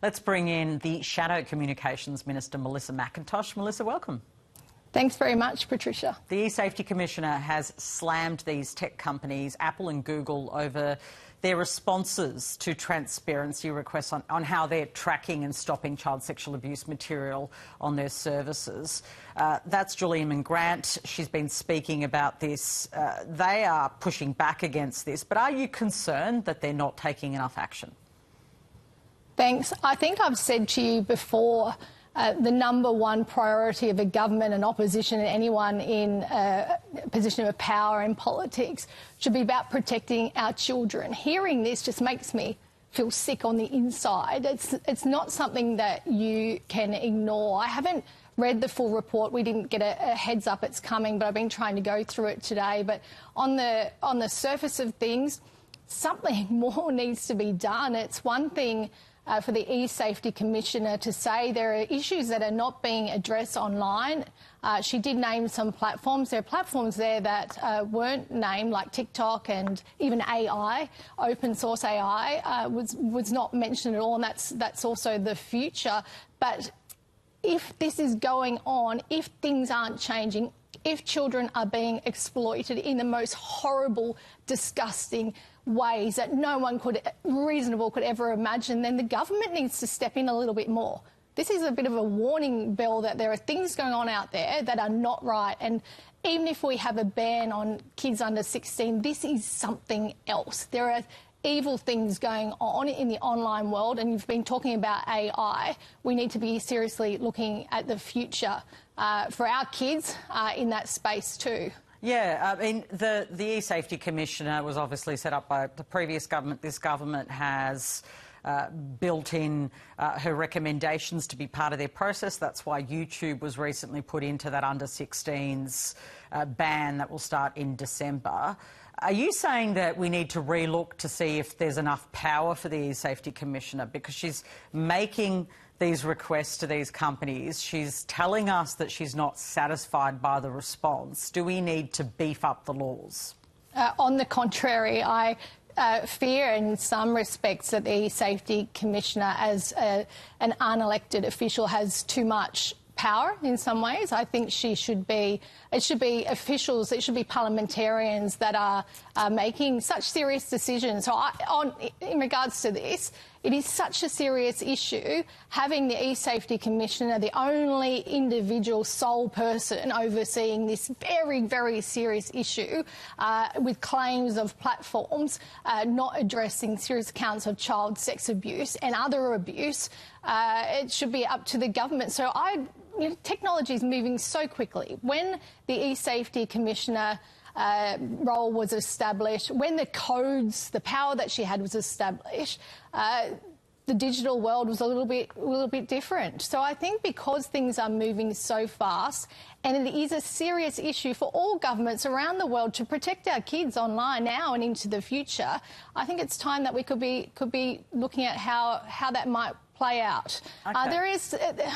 Let's bring in the Shadow Communications Minister, Melissa McIntosh. Melissa, welcome. Thanks very much, Patricia. The eSafety Commissioner has slammed these tech companies, Apple and Google, over their responses to transparency requests on how they're tracking and stopping child sexual abuse material on their services. That's Julia Grant. She's been speaking about this. They are pushing back against this, but are you concerned that they're not taking enough action? Thanks. I think I've said to you before, the number one priority of a government and opposition and anyone in a position of power in politics should be about protecting our children. Hearing this just makes me feel sick on the inside. It's not something that you can ignore. I haven't read the full report. We didn't get a heads up it's coming, but I've been trying to go through it today. But on the surface of things, something more needs to be done. It's one thing for the eSafety Commissioner to say there are issues that are not being addressed online. She did name some platforms. There are platforms there that weren't named, like TikTok and even AI, open source AI, was not mentioned at all, and that's also the future. But if this is going on, if things aren't changing, if children are being exploited in the most horrible, disgusting ways that no one could ever imagine, then the government needs to step in a little bit more. This is a bit of a warning bell that there are things going on out there that are not right. And even if we have a ban on kids under 16, this is something else. There are evil things going on in the online world, and you've been talking about AI. We need to be seriously looking at the future for our kids in that space too. Yeah, I mean, the eSafety Commissioner was obviously set up by the previous government. This government has built in her recommendations to be part of their process. That's why YouTube was recently put into that under-16s ban that will start in December. Are you saying that we need to relook to see if there's enough power for the eSafety Commissioner? Because she's making these requests to these companies. She's telling us that she's not satisfied by the response. Do we need to beef up the laws? On the contrary, I fear in some respects that the eSafety Commissioner, as an unelected official, has too much power in some ways. I think it should be officials, it should be parliamentarians that are making such serious decisions. So in regards to this, it is such a serious issue. Having the eSafety Commissioner, the only individual sole person overseeing this very, very serious issue, with claims of platforms not addressing serious accounts of child sex abuse and other abuse, it should be up to the government. So technology is moving so quickly. When the eSafety Commissioner role was established, when the codes, the power that she had was established, the digital world was a little bit different. So I think because things are moving so fast, and it is a serious issue for all governments around the world to protect our kids online now and into the future, I think it's time that we could be looking at how that might play out. Okay. I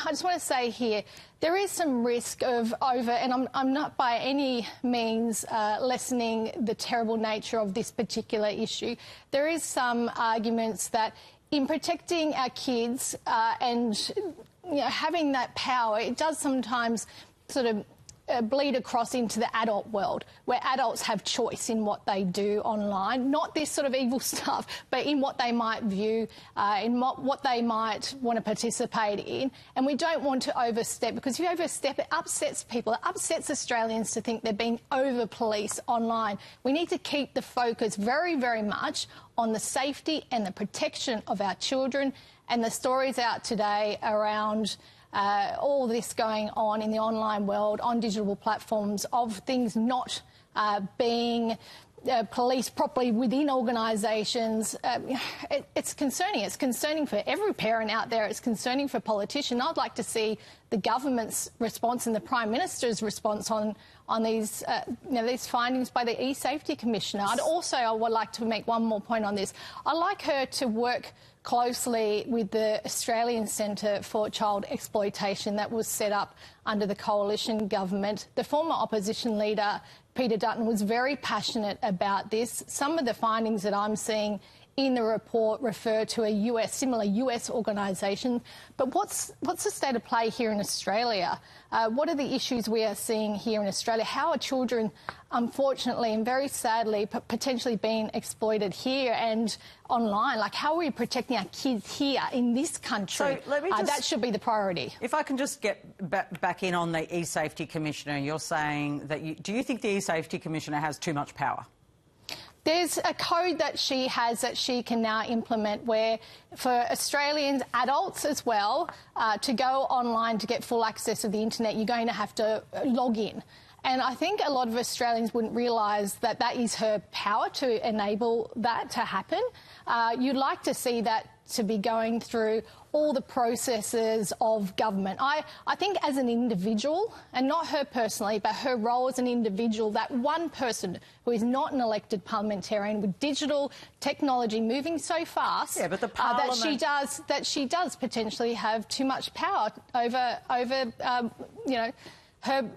just want to say here, there is some risk of and I'm not by any means lessening the terrible nature of this particular issue. There is some arguments that in protecting our kids and having that power, it does sometimes sort of bleed across into the adult world, where adults have choice in what they do online, not this sort of evil stuff, but in what they might view, in what they might want to participate in. And we don't want to overstep, because if you overstep, it upsets people. It upsets Australians to think they're being over-policed online. We need to keep the focus very, very much on the safety and the protection of our children. And the stories out today around all this going on in the online world, on digital platforms, of things not being policed properly within organisations, it's concerning. It's concerning for every parent out there. It's concerning for politicians. I'd like to see the government's response and the Prime Minister's response on these these findings by the eSafety Commissioner. I would like to make one more point on this. I'd like her to work closely with the Australian Centre for Child Exploitation that was set up under the coalition government. The former opposition leader, Peter Dutton, was very passionate about this. Some of the findings that I'm seeing in the report refer to a similar US organisation. But what's the state of play here in Australia? What are the issues we are seeing here in Australia? How are children, unfortunately and very sadly, potentially being exploited here and online? Like, how are we protecting our kids here in this country? So let me that should be the priority. If I can just get back in on the E-Safety Commissioner, you're saying that do you think the E-Safety Commissioner has too much power? There's a code that she has that she can now implement where for Australians, adults as well, to go online to get full access to the internet, you're going to have to log in. And I think a lot of Australians wouldn't realise that that is her power to enable that to happen. You'd like to see that to be going through all the processes of government. I think as an individual, and not her personally, but her role as an individual, that one person who is not an elected parliamentarian with digital technology moving so fast, but the Parliament... that she does potentially have too much power over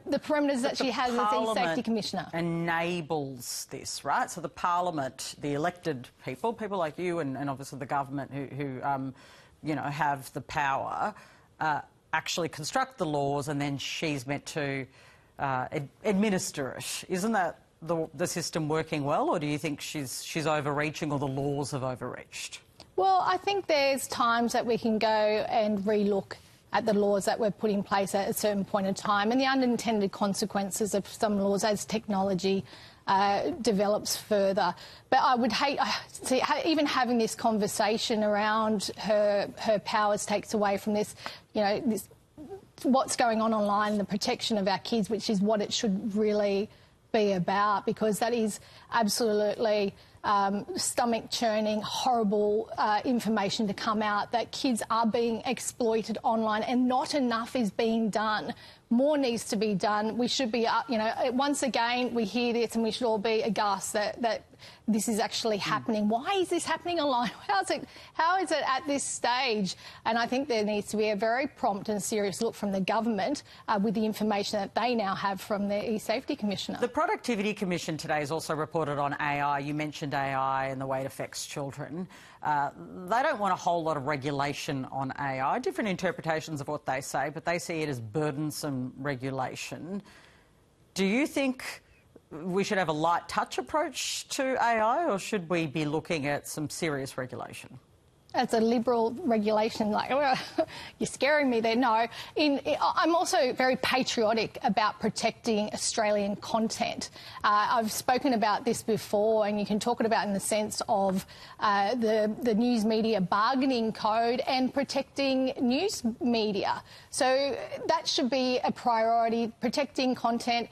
the perimeters that she has as E-Safety Commissioner. Enables this, right? So the Parliament, the elected people like you and obviously the government who have the power, actually construct the laws, and then she's meant to administer it. Isn't that the system working well, or do you think she's overreaching, or the laws have overreached? Well, I think there's times that we can go and relook at the laws that were put in place at a certain point in time and the unintended consequences of some laws as technology develops further. But I would hate even having this conversation around her powers takes away from this, what's going on online and the protection of our kids, which is what it should really be about, because that is absolutely stomach-churning, horrible information to come out, that kids are being exploited online and not enough is being done. More needs to be done. We should be, once again, we hear this and we should all be aghast that this is actually happening. Why is this happening online? How is it at this stage? And I think there needs to be a very prompt and serious look from the government with the information that they now have from the E-Safety Commissioner. The Productivity Commission today has also reported on AI. You mentioned AI and the way it affects children. They don't want a whole lot of regulation on AI, different interpretations of what they say, but they see it as burdensome regulation. Do you think we should have a light touch approach to AI, or should we be looking at some serious regulation? As a Liberal regulation, you're scaring me there. No, I'm also very patriotic about protecting Australian content. I've spoken about this before, and you can talk about it in the sense of the News Media Bargaining Code and protecting news media. So that should be a priority, protecting content.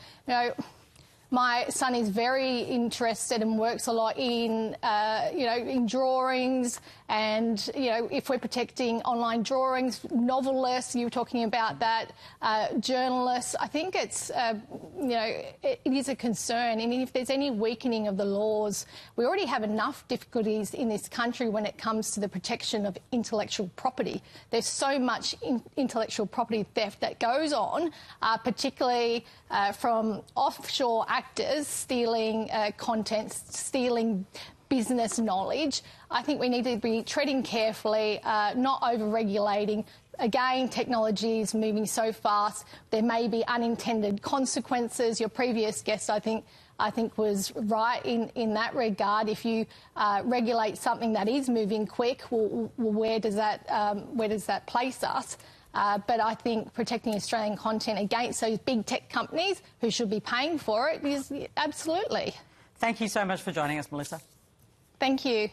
My son is very interested and works a lot in drawings, and if we're protecting online drawings, novelists, you were talking about that, journalists, I think it's it is a concern. And if there's any weakening of the laws, we already have enough difficulties in this country when it comes to the protection of intellectual property. There's so much intellectual property theft that goes on, particularly from offshore actors stealing content, stealing business knowledge. I think we need to be treading carefully, not over-regulating. Again, technology is moving so fast. There may be unintended consequences. Your previous guest, I think was right in that regard. If you regulate something that is moving quick, well, where does that place us? But I think protecting Australian content against those big tech companies who should be paying for it is absolutely. Thank you so much for joining us, Melissa. Thank you.